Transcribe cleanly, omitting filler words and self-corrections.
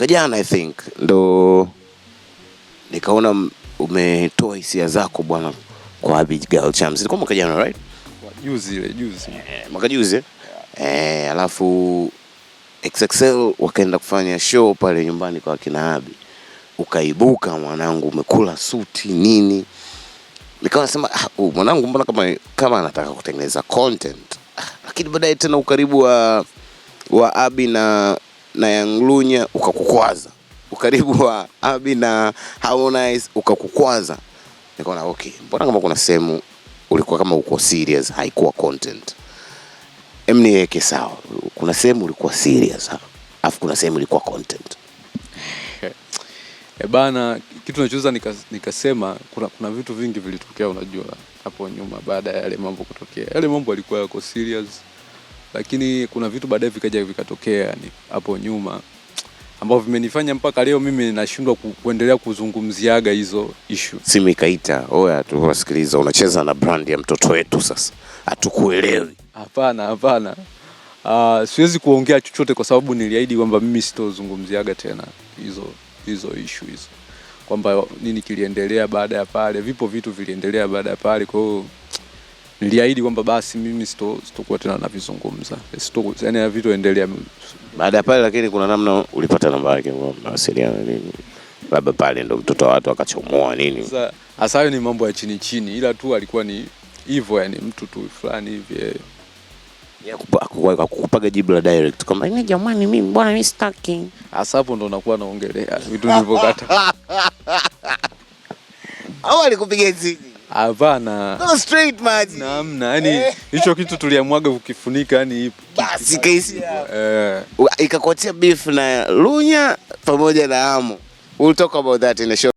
mwaka jana I think ndo nikaona umetoa hisia zako bwana kwa Abigail Chams. Ilikuwa mwaka jana right? Juzi. Mwaka juzi. Alafu XXL wakaenda kufanya show pale nyumbani kwa kina Abi. Ukaibuka mwanangu, umekula suti nini. Nikawa nasema mwanangu mbona kama anataka kutengeneza content. Lakini baadaye tena ukaribu wa Abi na Young Lunya ukakukwaza. Ukaribu wa Abi na Harmonize ukakukwaza. Nikaona okay, mbona kama kuna sehemu ulikuwa kama uko serious, haikuwa content. Niweke sawa. Kuna sehemu ulikuwa serious, afu kuna sehemu ilikuwa content. Bana, kitu nachoza nikasema kuna vitu vingi vilitokea unajua hapo nyuma baada ya yale mambo kutokea. Yale mambo yalikuwa yako serious, lakini kuna vitu baadaye vikaja vikatokea yani hapo nyuma ambavyo vimenifanya mpaka leo mimi nashindwa kuendelea kuzungumziaga hizo issue. Simu ikaita, oya tunasikiliza unacheza na brand ya mtoto wetu sasa. Hatukuelewi. Hapana. Siwezi kuongea chochote kwa sababu niliahidi kwamba mimi sitozungumziaga tena hizo issue hizo. Kwamba nini kiliendelea baada ya pale, vipo vitu viliendelea baada ya pale, kwa hiyo niliahidi kwamba basi mimi sitokuwa tena navizungumza. Yaani vitu endelea baada ya pale. Lakini kuna namna ulipata namba yake kwa mawasiliano nini? Labda pale ndo mtoto wa watu akachomoa nini? Sasa hayo ni mambo ya chini, ila tu alikuwa ni hivyo yani mtu tu fulani hivi ya kukupaga jibu la direct kama ni jamani mimi bwana mimi sitaki. Hasa hapo ndo nakuwa naongelea vitu nilivyokata. Au alikupiga zini? Hapana. No straight maji. Namna yani hicho kitu tuliamwaga kukifunika yani ipo. Basi kaisi. Ikakuatia beef na Lunya pamoja na Amo. We'll talk about that in a show.